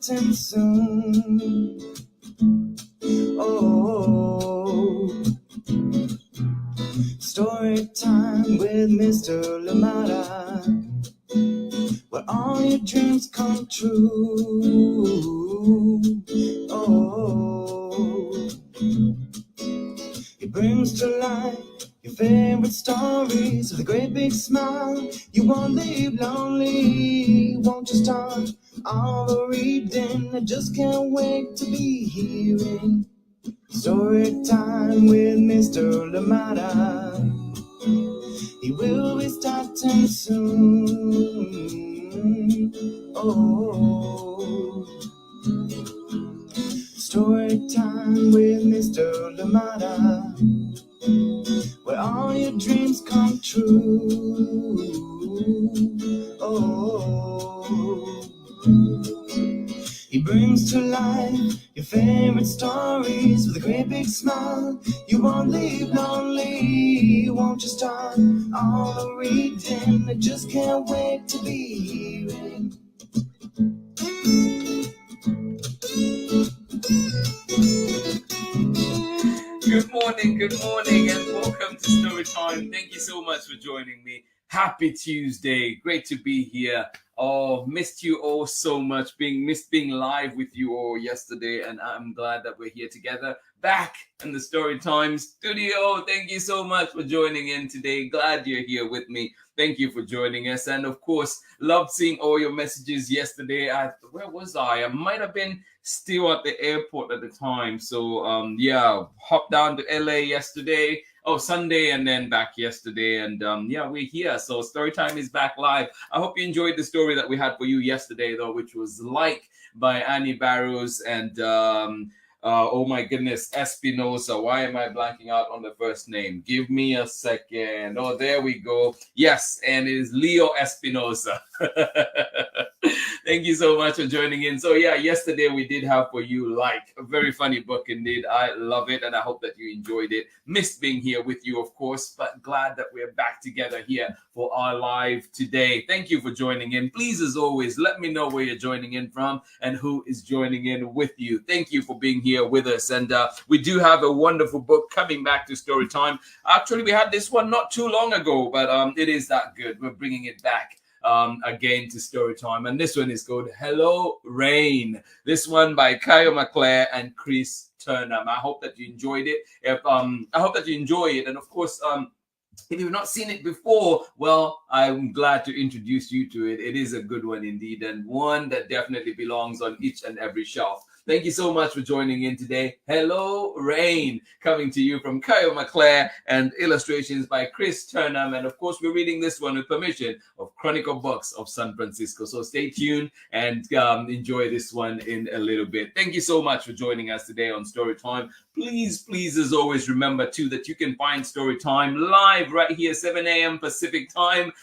starting soon. Oh, story time with Mr. Lamada, where all your dreams come true. Oh, he brings to life your favorite stories with a great big smile. You won't leave lonely, won't you start all the reading? I just can't wait to be hearing story time with Mr. Lamada. He will be starting soon. Oh, story time with Mr. Lamada, where all your dreams come true. Oh, he brings to life your favorite stories with a great big smile. You won't leave lonely, won't you start all the reading? I just can't wait to be hearing. Good morning, and welcome to Story Time. Thank you so much for joining me. Happy Tuesday. Great to be here. Oh, missed you all so much. Missed being live with you all yesterday, and I'm glad that we're here together, back in the Story Time studio. Thank you so much for joining in today. Glad you're here with me. Thank you for joining us, and of course, loved seeing all your messages yesterday. Where was I? I might have been still at the airport at the time. So hopped down to LA yesterday. Sunday, and then back yesterday. And we're here. So Storytime is back live. I hope you enjoyed the story that we had for you yesterday, though, which was Like by Annie Barrows and oh my goodness, Espinosa. Why am I blanking out on the first name? Give me a second. Oh, there we go. Yes, and it is Leo Espinosa. Thank you so much for joining in. So yeah, yesterday we did have for you Like, a very funny book indeed. I love it, and I hope that you enjoyed it. Missed being here with you, of course, but glad that we're back together here for our live today. Thank you for joining in. Please, as always, let me know where you're joining in from and who is joining in with you. Thank you for being here with us. And we do have a wonderful book coming back to Story Time. Actually, we had this one not too long ago, but it is that good. We're bringing it back again to Story Time, and this one is called Hello Rain. This one by KYO, MACLEAR, and Chris TURNHAM. I hope that you enjoyed it. I hope that you enjoy it, and of course, if you've not seen it before, well, I'm glad to introduce you to it. It is a good one indeed, and one that definitely belongs on each and every shelf. Thank you so much for joining in today. Hello Rain, coming to you from KYO, MACLEAR, and illustrations by Chris TURNHAM. And of course, we're reading this one with permission of Chronicle Books of San Francisco. So stay tuned and enjoy this one in a little bit. Thank you so much for joining us today on Story Time. Please, as always, remember too that you can find Story Time live right here, 7 a.m. Pacific time.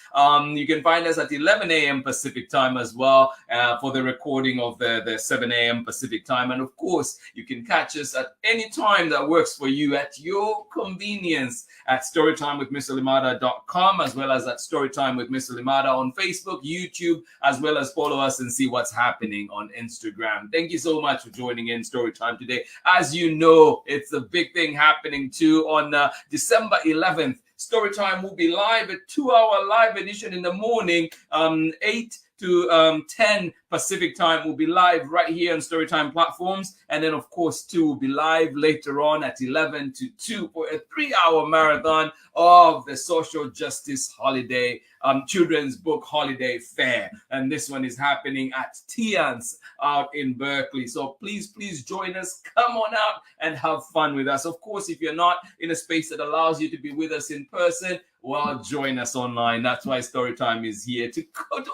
You can find us at 11 a.m. Pacific time as well for the recording of the 7 a.m. Pacific time. And of course, you can catch us at any time that works for you at your convenience at storytimewithmrlimada.com, as well as at Storytime with Mr. Limada on Facebook, YouTube, as well as follow us and see what's happening on Instagram. Thank you so much for joining in Storytime today. As you know, it's a big thing happening too on December 11th. Storytime will be live, a 2-hour live edition in the morning, 8 to 10 Pacific time. Will be live right here on Storytime platforms. And then, of course, 2 will be live later on at 11 to 2 for a 3-hour marathon of the Social Justice Holiday, Children's Book Holiday Fair. And this one is happening at Tians out in Berkeley. So please join us. Come on out and have fun with us. Of course, if you're not in a space that allows you to be with us in person, well, join us online. That's why Storytime is here to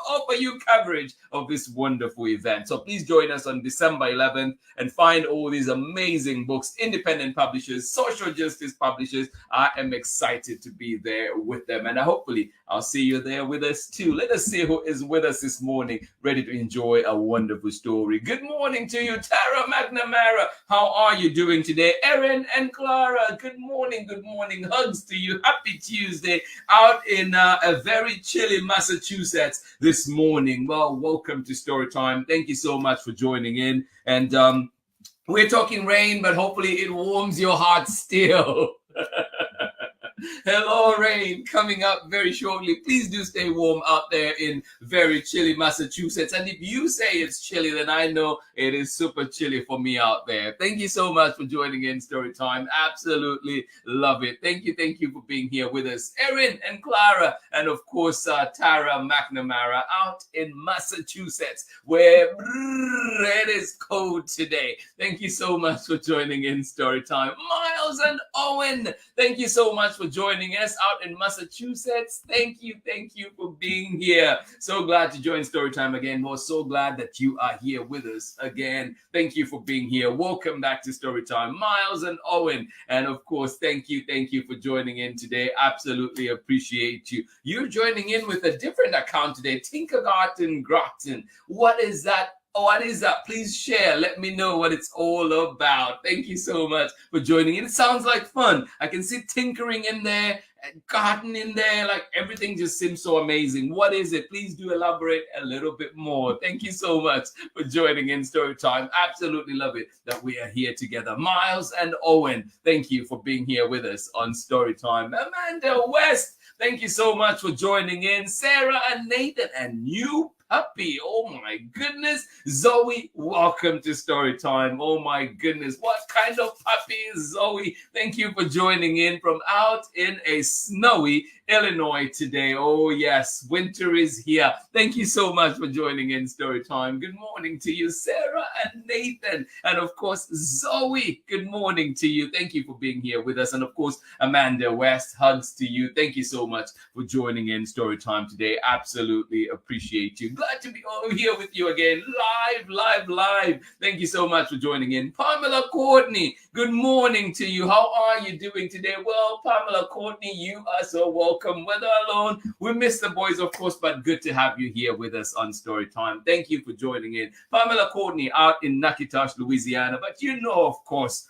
offer you coverage of this wonderful event. So please join us on December 11th and find all these amazing books, independent publishers, social justice publishers. I am excited to be there with them, and hopefully I'll see you there with us too. Let us see who is with us this morning, ready to enjoy a wonderful story. Good morning to you, Tara McNamara. How are you doing today? Erin and Clara, good morning. Hugs to you. Happy Tuesday. today out in a very chilly Massachusetts this morning. Well, welcome to Storytime. Thank you so much for joining in. And we're talking rain, but hopefully it warms your heart still. Hello, rain coming up very shortly. Please do stay warm out there in very chilly Massachusetts. And if you say it's chilly, then I know it is super chilly for me out there. Thank you so much for joining in Storytime. Absolutely love it. Thank you for being here with us. Erin and Clara, and of course, Tara McNamara out in Massachusetts, where it is cold today. Thank you so much for joining in Storytime. Miles and Owen, thank you so much for joining us out in Massachusetts. Thank you for being here. So glad to join Storytime again. We're so glad that you are here with us again. Thank you for being here. Welcome back to Storytime, Miles and Owen. And of course, thank you for joining in today. Absolutely appreciate you. You're joining in with a different account today, Tinkergarten Grotten. What is that? What is that? Please share. Let me know what it's all about. Thank you so much for joining in. It sounds like fun. I can see tinkering in there, garden in there, like everything just seems so amazing. What is it? Please do elaborate a little bit more. Thank you so much for joining in Storytime. Absolutely love it that we are here together. Miles and Owen, thank you for being here with us on Storytime. Amanda West, thank you so much for joining in. Sarah and Nathan and new puppy. Oh my goodness. Zoe, welcome to Storytime. Oh my goodness. What kind of puppy is Zoe? Thank you for joining in from out in a snowy Illinois today. Oh yes, winter is here. Thank you so much for joining in Storytime. Good morning to you, Sarah and Nathan. And of course, Zoe, good morning to you. Thank you for being here with us. And of course, Amanda West, hugs to you. Thank you so much for joining in Storytime today. Absolutely appreciate you. Glad to be here with you again, live. Thank you so much for joining in. Pamela Courtney, good morning to you. How are you doing today? Well, Pamela Courtney, you are so welcome. Whether alone, we miss the boys, of course, but good to have you here with us on Storytime. Thank you for joining in. Pamela Courtney out in Natchitoches, Louisiana. But you know, of course,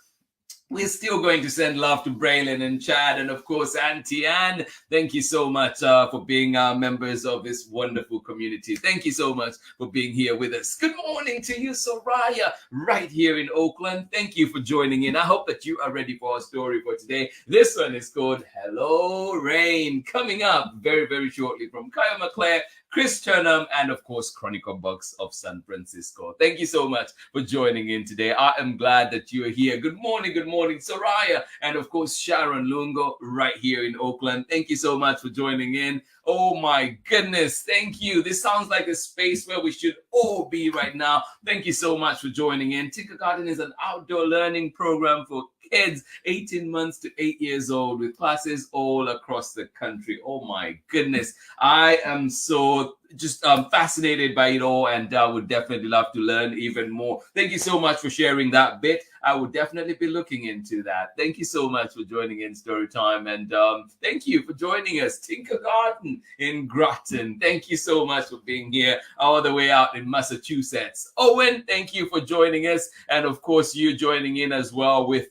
we're still going to send love to Braylon and Chad and, of course, Auntie Anne. Thank you so much for being members of this wonderful community. Thank you so much for being here with us. Good morning to you, Soraya, right here in Oakland. Thank you for joining in. I hope that you are ready for our story for today. This one is called Hello, Rain, coming up very, very shortly from KYO MACLEAR, Chris Turnham, and of course, Chronicle Books of San Francisco. Thank you so much for joining in today. I am glad that you are here. Good morning, Soraya, and of course, Sharon Lungo right here in Oakland. Thank you so much for joining in. Oh my goodness, thank you. This sounds like a space where we should all be right now. Thank you so much for joining in. Tinkergarten is an outdoor learning program for kids 18 months to 8 years old with classes all across the country. Oh my goodness. I am so just fascinated by it all, and I would definitely love to learn even more. Thank you so much for sharing that bit. I would definitely be looking into that. Thank you so much for joining in Storytime, and thank you for joining us, Tinkergarten in Groton. Thank you so much for being here all the way out in Massachusetts. Owen, thank you for joining us, and of course you joining in as well with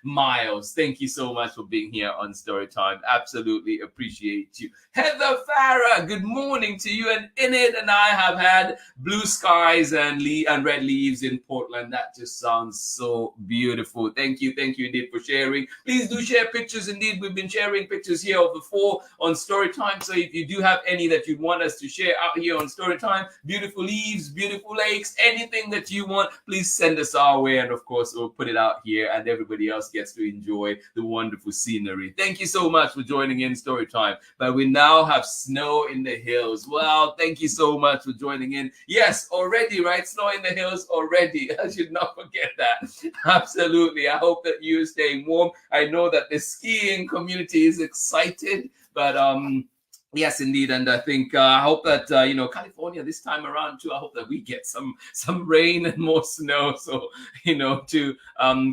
Miles. Thank you so much for being here on Storytime. Absolutely appreciate you. Heather Farah, good morning to you. And Enid and I have had blue skies and red leaves in Portland. That just sounds so beautiful. Thank you indeed for sharing. Please do share pictures. Indeed, we've been sharing pictures here of the fall on Storytime. So if you do have any that you'd want us to share out here on Storytime, beautiful leaves, beautiful lakes, anything that you want, please send us our way. And of course, we'll put it out here and everybody else gets to enjoy the wonderful scenery. Thank you so much for joining in Storytime. But we now have snow in the hills. Well, thank you so much for joining in. Yes, already, right? Snow in the hills already. I should not forget that. Absolutely. I hope that you're staying warm. I know that the skiing community is excited, but yes, indeed, and I think I hope that California this time around too. I hope that we get some rain and more snow, so to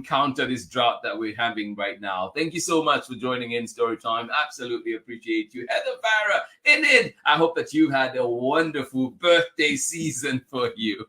counter this drought that we're having right now. Thank you so much for joining in Storytime. Absolutely appreciate you, Heather Farah. Enid, I hope that you had a wonderful birthday season for you.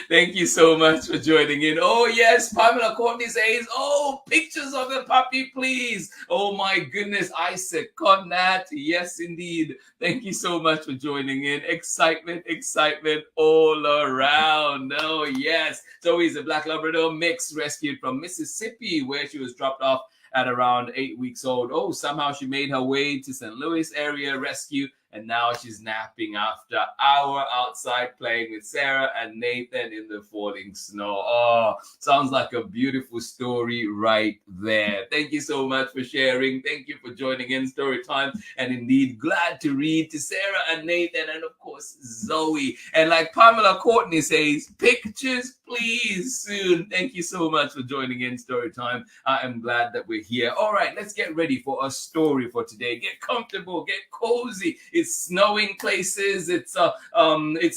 Thank you so much for joining in. Oh, yes, Pamela Courtney says, oh, pictures of the puppy, please. Oh, my goodness, I second that. Yes, indeed. Thank you so much for joining in. Excitement, excitement all around. Oh, yes. Zoe is a Black Labrador mix rescued from Mississippi, where she was dropped off at around 8 weeks old. Oh, somehow she made her way to St. Louis area rescue, and now she's napping after an hour outside playing with Sarah and Nathan in the falling snow. Oh, sounds like a beautiful story right there. Thank you so much for sharing. Thank you for joining in Story Time. And indeed, glad to read to Sarah and Nathan and, of course, Zoe. And like Pamela Courtney says, pictures, please, soon. Thank you so much for joining in Story Time. I am glad that we're here. All right, let's get ready for a story for today. Get comfortable, get cozy. It's snowing places. It's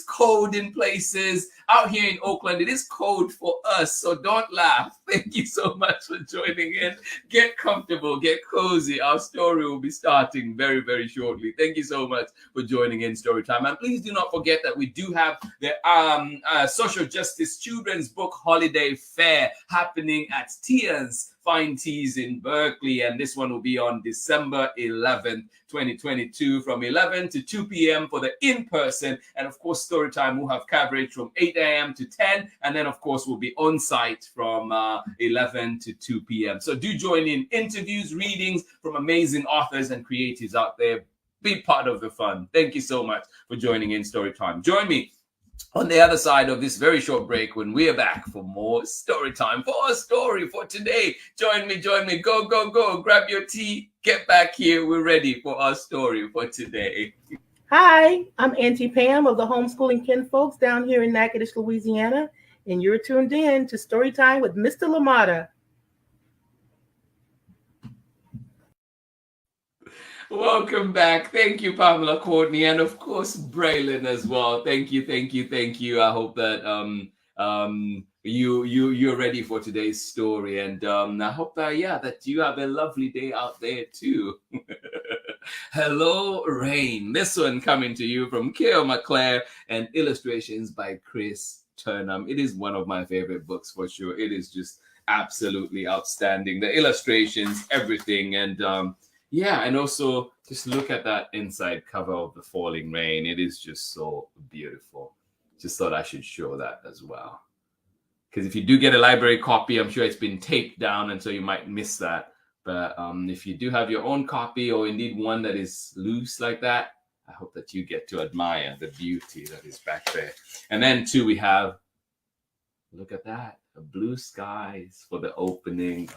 cold in places. Out here in Oakland, it is cold for us, so don't laugh. Thank you so much for joining in. Get comfortable, get cozy. Our story will be starting very, very shortly. Thank you so much for joining in Storytime. And please do not forget that we do have the Social Justice Children's Book Holiday Fair happening at Tia's Fine Teas in Berkeley, and this one will be on December 11th, 2022, from 11 to 2 p.m. for the in-person, and of course, Storytime will have coverage from 8 a.m. to 10, and then of course we'll be on site from 11 to 2 p.m. So do join in interviews, readings from amazing authors and creatives out there. Be part of the fun. Thank you so much for joining in Storytime. Join me on the other side of this very short break when we are back for more story time, for a story for today. Join me, go, go, go, grab your tea, get back here. We're ready for our story for today. Hi, I'm Auntie Pam of the Homeschooling Kinfolks down here in Natchitoches, Louisiana, and you're tuned in to Storytime with Mr. LaMotta. Welcome back. Thank you, Pamela Courtney, and of course, Braylon as well. Thank you. I hope that you're ready for today's story, and I hope that you have a lovely day out there too. Hello, Rain. This one coming to you from KYO MACLEAR and illustrations by Chris Turnham. It is one of my favorite books for sure. It is just absolutely outstanding. The illustrations, everything, and and also just look at that inside cover of The Falling Rain. It is just so beautiful. Just thought I should show that as well. Because if you do get a library copy, I'm sure it's been taped down, and so you might miss that. But if you do have your own copy, or indeed one that is loose like that, I hope that you get to admire the beauty that is back there. And then too, we have, look at that, blue skies for the opening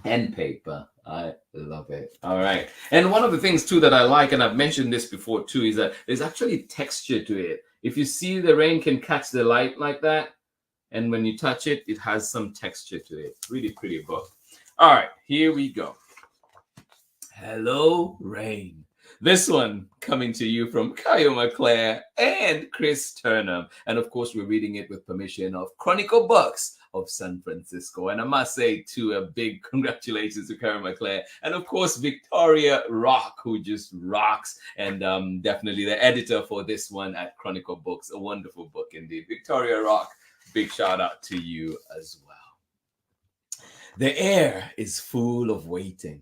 end paper. I love it. All right. And one of the things too that I like, and I've mentioned this before too, is that there's actually texture to it. If you see the rain can catch the light like that, and when you touch it, it has some texture to it. Really pretty book. All right, here we go. Hello, Rain. This one coming to you from KYO MACLEAR and Chris Turnham. And of course, we're reading it with permission of Chronicle Books of San Francisco. And I must say, too, a big congratulations to KYO MACLEAR. And of course, Victoria Rock, who just rocks. And definitely the editor for this one at Chronicle Books. A wonderful book indeed. Victoria Rock, big shout out to you as well. The air is full of waiting.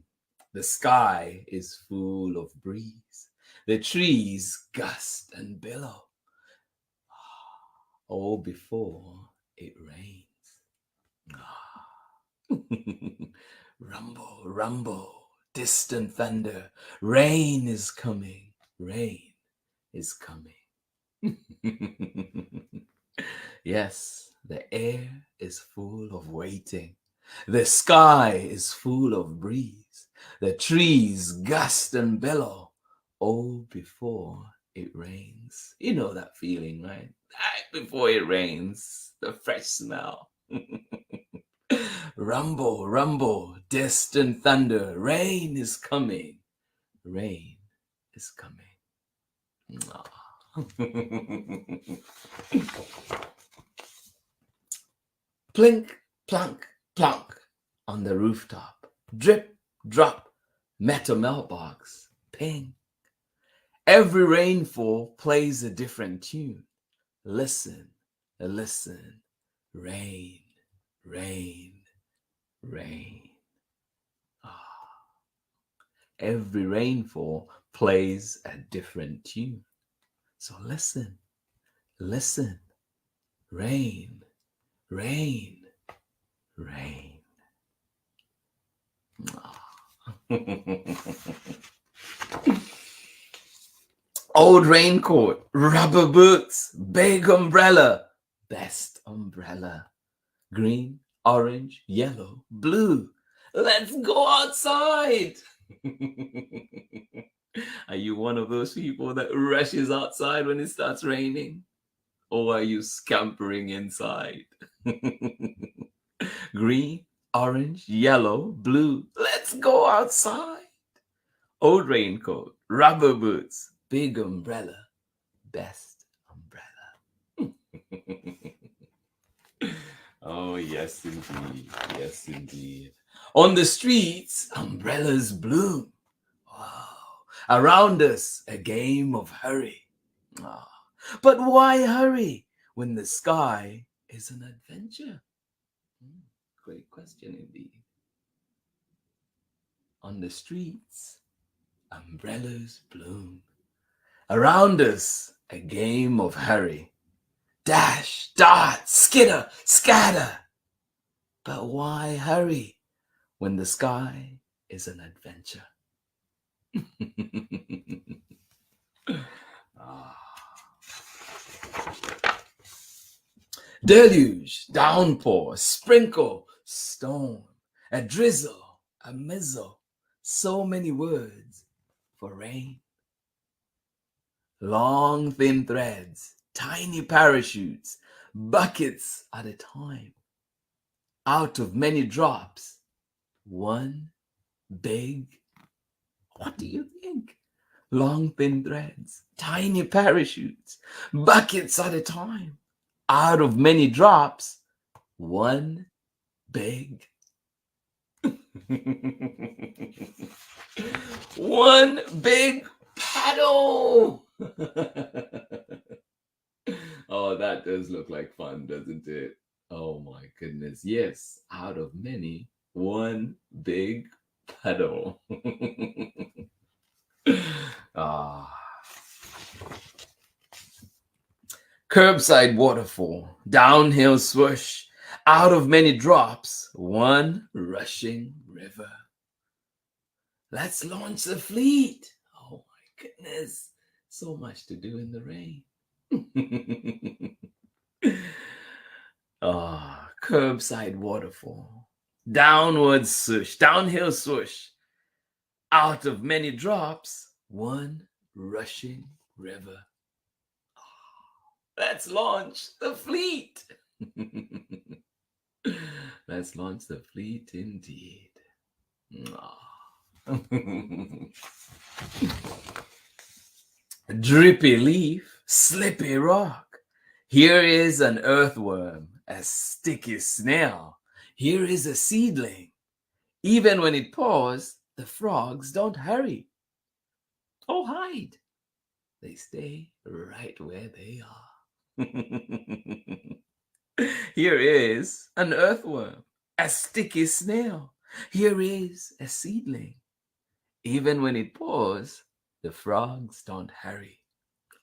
The sky is full of breeze. The trees gust and billow. All before it rains. Rumble, rumble, distant thunder. Rain is coming. Rain is coming. Yes, the air is full of waiting. The sky is full of breeze. The trees gust and bellow, all before it rains. You know that feeling, right? Right before it rains, the fresh smell. Rumble, rumble, distant thunder. Rain is coming. Rain is coming. Plink, plunk, plunk on the rooftop. Drip, drop, metal mailbox. Ping. Every rainfall plays a different tune. Listen, Listen. Rain, rain, rain. Ah. Every rainfall plays a different tune. So listen, listen. Rain, rain, rain. Old raincoat, rubber boots, big umbrella, best umbrella. Green, orange, yellow, blue. Let's go outside. Are you one of those people that rushes outside when it starts raining? Or are you scampering inside? Green, orange, yellow, blue. Let's go outside. Old raincoat, rubber boots, big umbrella, best umbrella. Oh, yes, indeed. Yes, indeed. On the streets, umbrellas bloom. Wow. Around us, a game of hurry. Ah. But why hurry when the sky is an adventure? Great question indeed. On the streets, umbrellas bloom. Around us, a game of hurry. Dash, dart, skitter, scatter. But why hurry when the sky is an adventure? Deluge, downpour, sprinkle, storm, a drizzle, a mizzle, so many words for rain. Long thin threads, tiny parachutes, buckets at a time. Out of many drops, one big, what do you think? Long thin threads, tiny parachutes, buckets at a time. Out of many drops, one big, one big paddle. Oh, that does look like fun, doesn't it? Oh my goodness. Yes, out of many, one big paddle. Ah. Curbside waterfall, downhill swoosh, out of many drops, one rushing river. Let's launch the fleet. Oh my goodness, so much to do in the rain. Ah, curbside waterfall, downward swoosh, downhill swoosh, out of many drops, one rushing river. Let's launch the fleet. Let's launch the fleet indeed. Drippy leaf, slippy rock. Here is an earthworm, a sticky snail. Here is a seedling. Even when it paws, the frogs don't hurry. Oh, hide. They stay right where they are. Here is an earthworm, a sticky snail. Here is a seedling. Even when it paws, the frogs don't hurry.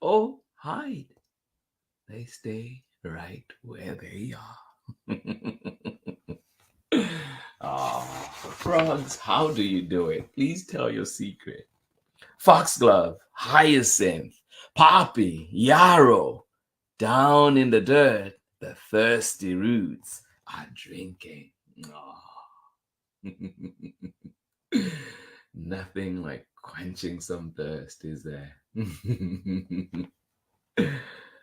Oh, hide. They stay right where they are. Frogs, how do you do it? Please tell your secret. Foxglove, hyacinth, poppy, yarrow. Down in the dirt, the thirsty roots are drinking. Nothing like quenching some thirst, is there?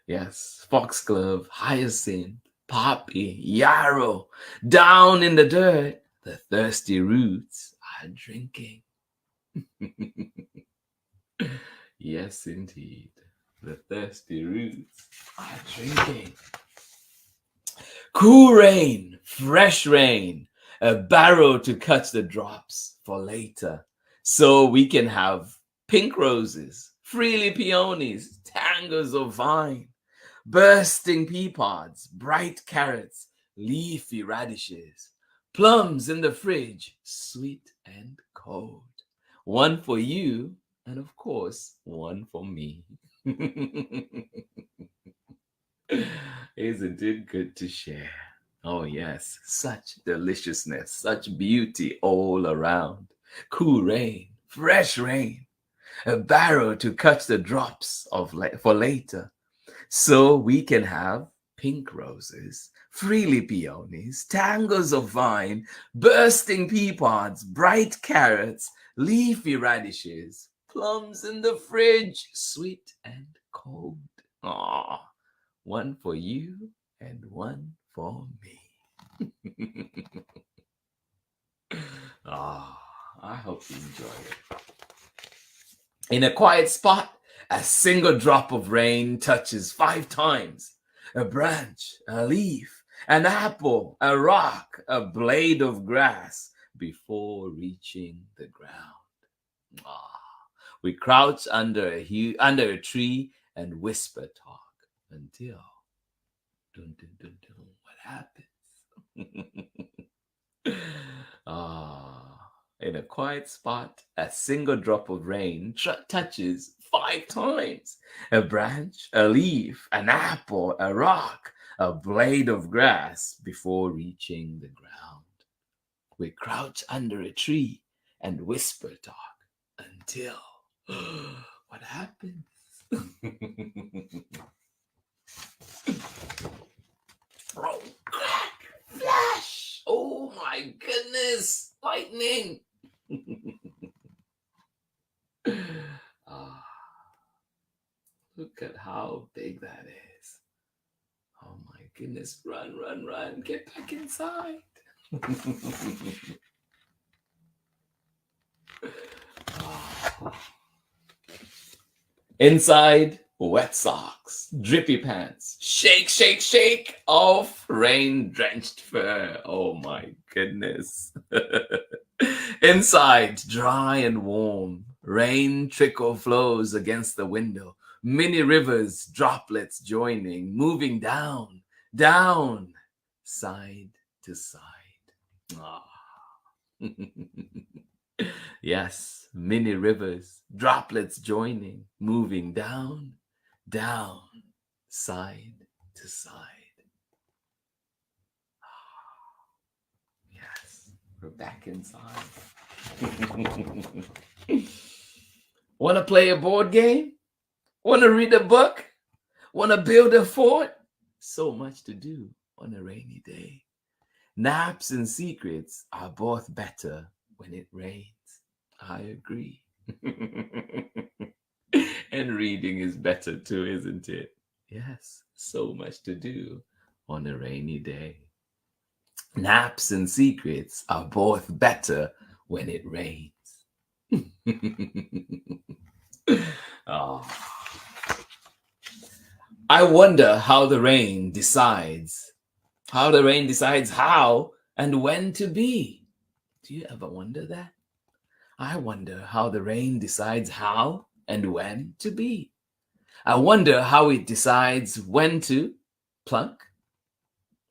Yes, foxglove, hyacinth, poppy, yarrow. Down in the dirt, the thirsty roots are drinking. Yes, indeed. The thirsty roots are drinking. Cool rain, fresh rain, a barrel to catch the drops for later, so we can have pink roses, freely peonies, tangles of vine, bursting pea pods, bright carrots, leafy radishes, plums in the fridge, sweet and cold. One for you, and of course, one for me. Isn't it good to share? Oh, yes, such deliciousness, such beauty all around. Cool rain, fresh rain, a barrel to catch the drops of for later, so we can have pink roses, freely peonies, tangles of vine, bursting pea pods, bright carrots, leafy radishes, plums in the fridge, sweet and cold. Ah, one for you and one for me. Ah, I hope you enjoy it. In a quiet spot, a single drop of rain touches 5 times. A branch, a leaf, an apple, a rock, a blade of grass before reaching the ground. Ah, we crouch under a tree and whisper talk until dun, dun, dun, dun, what happens? Ah, in a quiet spot, a single drop of rain touches 5 times. A branch, a leaf, an apple, a rock, a blade of grass before reaching the ground. We crouch under a tree and whisper talk until what happens? Oh, crack, flash! Oh my goodness! Lightning! Ah, look at how big that is. Oh my goodness. Run, run, run. Get back inside. Inside, wet socks, drippy pants, shake, shake, shake off rain-drenched fur. Oh my goodness. Inside, dry and warm, rain trickle flows against the window. Mini rivers, droplets joining, moving down, down, side to side. Ah. Yes, many rivers, droplets joining, moving down, down, side to side. Yes, we're back inside. Want to play a board game? Want to read a book? Want to build a fort? So much to do on a rainy day. Naps and secrets are both better when it rains. I agree. And reading is better too, isn't it? Yes, so much to do on a rainy day. Naps and secrets are both better when it rains. Oh. I wonder how the rain decides how and when to be. Do you ever wonder that? I wonder how the rain decides how and when to be. I wonder how it decides when to plunk,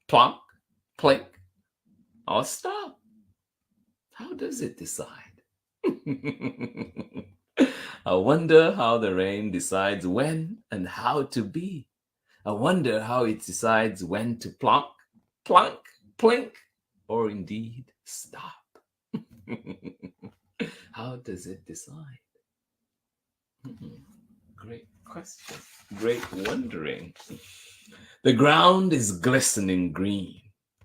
plonk, plink, or stop. How does it decide? I wonder how the rain decides when and how to be. I wonder how it decides when to plonk, plunk, plink, or indeed stop. How does it decide? Great question. Great wondering. The ground is glistening green.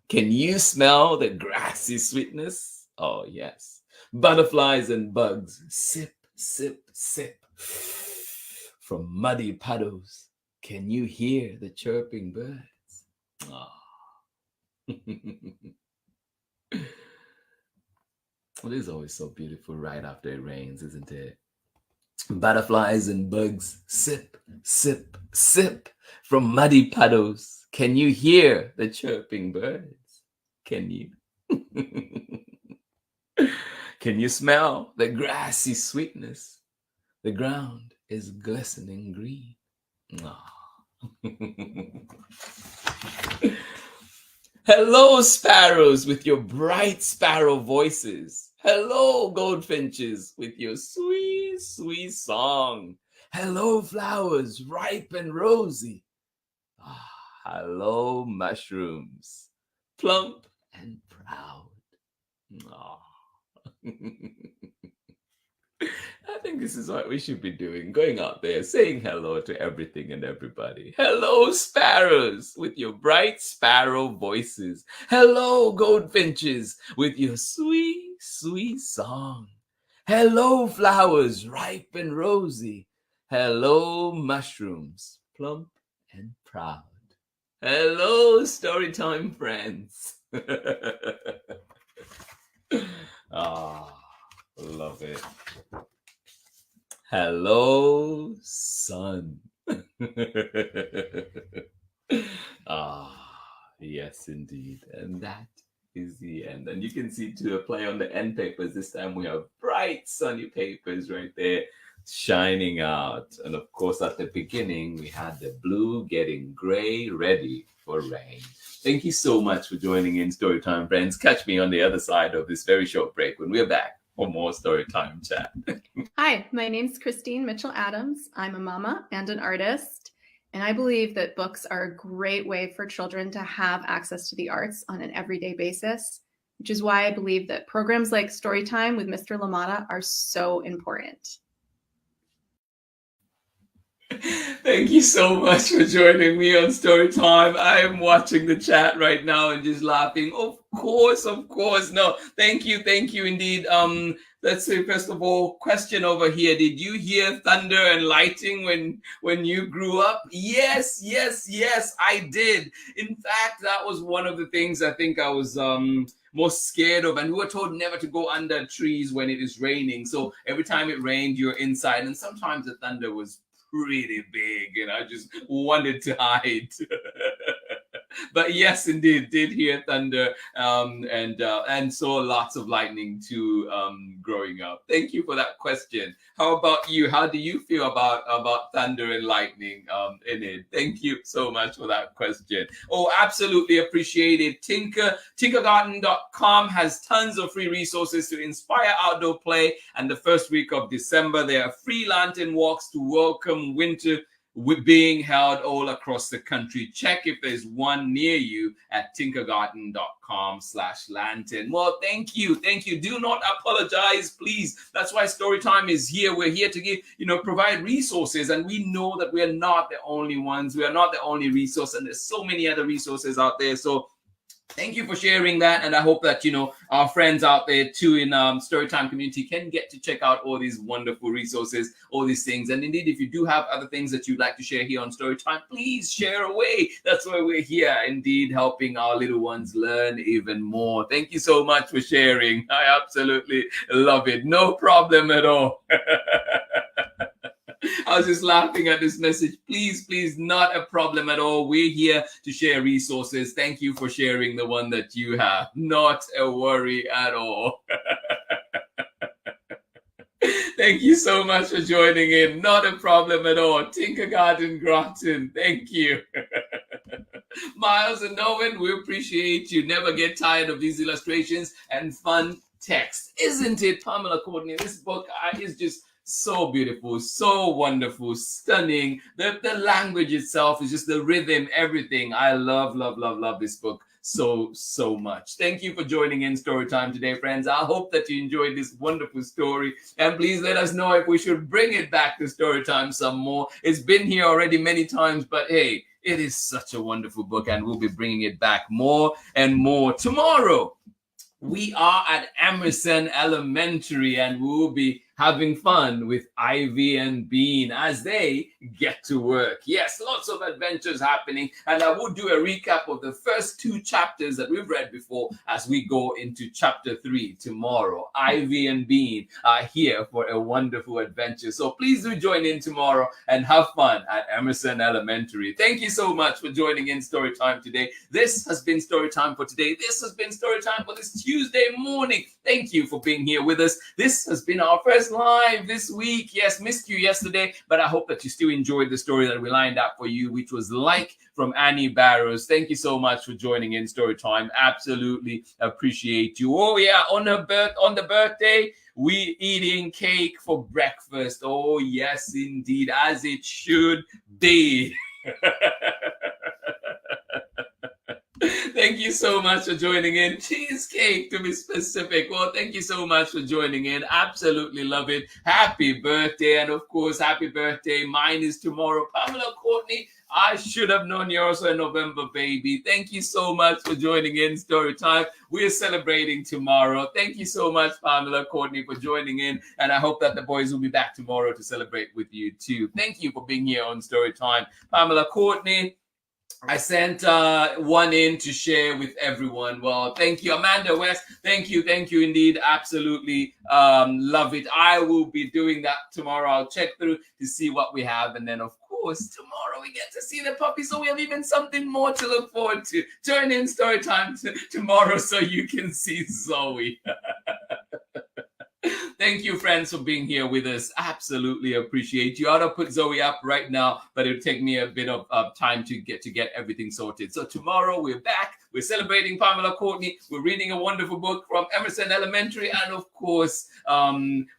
Can you smell the grassy sweetness? Oh, yes. Butterflies and bugs sip, sip, sip from muddy puddles. Can you hear the chirping birds? Oh. It is always so beautiful right after it rains, isn't it? Butterflies and bugs sip, sip, sip from muddy puddles. Can you hear the chirping birds? Can you? Can you smell the grassy sweetness? The ground is glistening green. Oh, Hello, sparrows with your bright sparrow voices. Hello, goldfinches with your sweet, sweet song. Hello, flowers ripe and rosy. Hello, mushrooms, plump and proud. I think this is what we should be doing, going out there, saying hello to everything and everybody. Hello, sparrows, with your bright sparrow voices. Hello, goldfinches, with your sweet, sweet song. Hello, flowers, ripe and rosy. Hello, mushrooms, plump and proud. Hello, storytime friends. Love it. Hello, sun. Yes, indeed. And that is the end. And you can see to play on the end papers, this time we have bright sunny papers right there shining out. And of course, at the beginning, we had the blue getting gray, ready for rain. Thank you so much for joining in Storytime, friends. Catch me on the other side of this very short break when we're back for more Storytime chat. Hi, my name's Christine Mitchell-Adams. I'm a mama and an artist, and I believe that books are a great way for children to have access to the arts on an everyday basis, which is why I believe that programs like Storytime with Mr. LaMotta are so important. Thank you so much for joining me on Storytime. I am watching the chat right now and just laughing. Of course. No, thank you indeed. Let's say, first of all, question over here. Did you hear thunder and lightning when you grew up? Yes, I did. In fact, that was one of the things I think I was most scared of, and we were told never to go under trees when it is raining. So every time it rained, you're inside, and sometimes the thunder was pretty big, and I just wanted to hide. But yes, indeed, did hear thunder and saw lots of lightning too growing up. Thank you for that question. How about you? How do you feel about thunder and lightning in it? Thank you so much for that question. Oh, absolutely appreciate it. Tinkergarten.com has tons of free resources to inspire outdoor play, and the first week of December there are free lantern walks to welcome winter being held all across the country. Check if there's one near you at tinkergarten.com/lantern. Well, thank you. Do not apologize, please. That's why Storytime is here. We're here to give, provide resources, and we know that we are not the only ones. We are not the only resource, and there's so many other resources out there. So thank you for sharing that, and I hope that our friends out there too in Storytime community can get to check out all these wonderful resources, all these things. And indeed, if you do have other things that you'd like to share here on Storytime, please share away. That's why we're here, indeed, helping our little ones learn even more. Thank you so much for sharing. I absolutely love it. No problem at all. I was just laughing at this message. Please, not a problem at all. We're here to share resources. Thank you for sharing the one that you have. Not a worry at all. Thank you so much for joining in. Not a problem at all. Tinkergarten Groton. Thank you. Miles and Owen, we appreciate you. Never get tired of these illustrations and fun text. Isn't it, Pamela Courtney? This book is just so beautiful, so wonderful, stunning. The language itself is just the rhythm, everything. I love this book so much. Thank you for joining in Storytime today, friends. I hope that you enjoyed this wonderful story, and please let us know if we should bring it back to Storytime some more. It's been here already many times, but hey, it is such a wonderful book, and we'll be bringing it back more and more. Tomorrow we are at Emerson Elementary, and we will be having fun with Ivy and Bean as they get to work. Yes, lots of adventures happening, and I will do a recap of the first 2 chapters that we've read before as we go into chapter 3 tomorrow. Ivy and Bean are here for a wonderful adventure, so please do join in tomorrow and have fun at Emerson Elementary. Thank you so much for joining in Storytime today. This has been Storytime for today. This has been Storytime for this Tuesday morning. Thank you for being here with us. This has been our first live this week. Yes, missed you yesterday, but I hope that you still enjoyed the story that we lined up for you, which was Like from Annie Barrows. Thank you so much for joining in Storytime. Absolutely appreciate you. Oh yeah, on the birthday, we eating cake for breakfast. Oh yes, indeed, as it should be. Thank you so much for joining in. Cheesecake, to be specific. Well, thank you so much for joining in. Absolutely love it. Happy birthday. And of course, happy birthday. Mine is tomorrow. Pamela Courtney, I should have known you're also a November baby. Thank you so much for joining in Storytime. We're celebrating tomorrow. Thank you so much, Pamela Courtney, for joining in. And I hope that the boys will be back tomorrow to celebrate with you too. Thank you for being here on Storytime. Pamela Courtney, I sent one in to share with everyone. Well, thank you, Amanda West. Thank you indeed. Absolutely love it. I will be doing that tomorrow. I'll check through to see what we have, and then of course tomorrow we get to see the puppy. So we have even something more to look forward to. Turn in Storytime tomorrow so you can see Zoe. Thank you, friends, for being here with us. Absolutely appreciate you. I'll put Zoe up right now, but it'll take me a bit of time to get everything sorted. So tomorrow we're back. We're celebrating Pamela Courtney. We're reading a wonderful book from Emerson Elementary, and of course,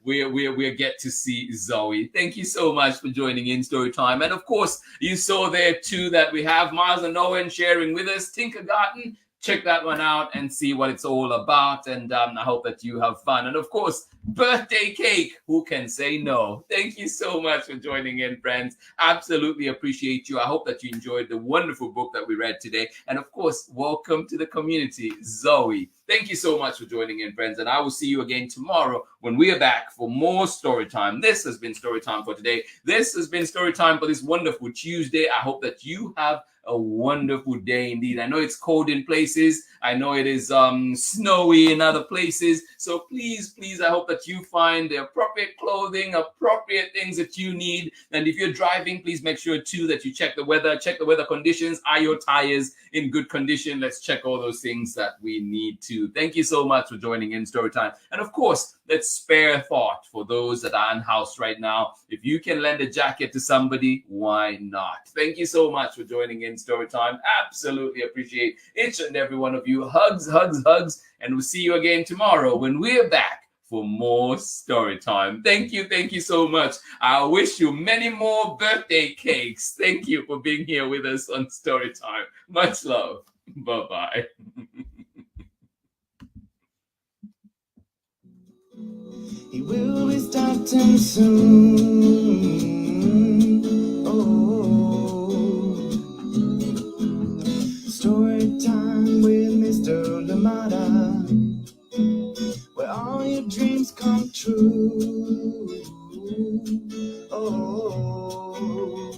we get to see Zoe. Thank you so much for joining in Storytime. And of course, you saw there too that we have Miles and Owen sharing with us Tinkergarten. Check that one out and see what it's all about. And I hope that you have fun. And of course, birthday cake. Who can say no? Thank you so much for joining in, friends. Absolutely appreciate you. I hope that you enjoyed the wonderful book that we read today. And of course, welcome to the community, Zoe. Thank you so much for joining in, friends. And I will see you again tomorrow when we are back for more Storytime. This has been Storytime for today. This has been Storytime for this wonderful Tuesday. I hope that you have a wonderful day indeed. I know it's cold in places. I know it is snowy in other places. So please, I hope that you find the appropriate clothing, appropriate things that you need. And if you're driving, please make sure too that you check the weather conditions. Are your tires in good condition? Let's check all those things that we need to. Thank you so much for joining in Storytime. And of course, let's spare a thought for those that are unhoused right now. If you can lend a jacket to somebody, why not? Thank you so much for joining in Storytime. Absolutely appreciate each and every one of you. Hugs. And we'll see you again tomorrow when we're back for more Storytime. Thank you so much. I wish you many more birthday cakes. Thank you for being here with us on Storytime. Much love. Bye-bye. He will be starting soon. Oh, story time with Mr. Lamada, where all your dreams come true. Oh,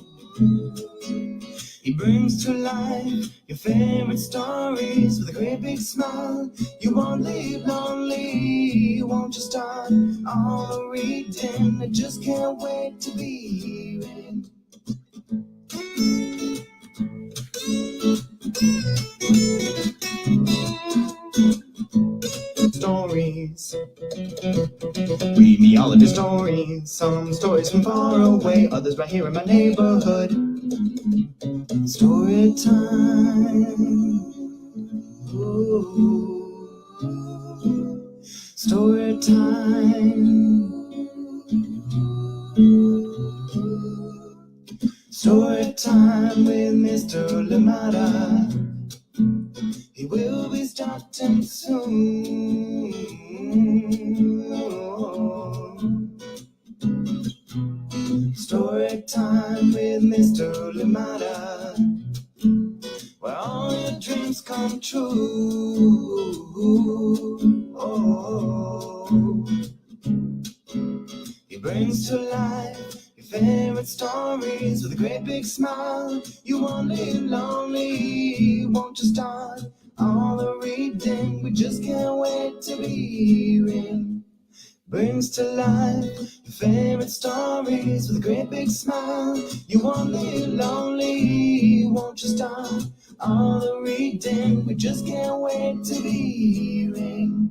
he brings to life your favorite stories with a great big smile. You won't leave lonely, won't you start all the reading? I just can't wait to be reading. Stories, read me all of your stories. Some stories from far away, others right here in my neighborhood. Story time. Ooh. Story time. Story time with Mr. Lamada. He will be starting soon. Story time with Mr. Lamada, where all your dreams come true. Oh, he brings to life your favorite stories with a great big smile. You won't live lonely, won't you start all the reading? We just can't wait to be reading. Brings to life your favorite stories with a great big smile. You won't live lonely, won't you start all the reading? We just can't wait to be reading.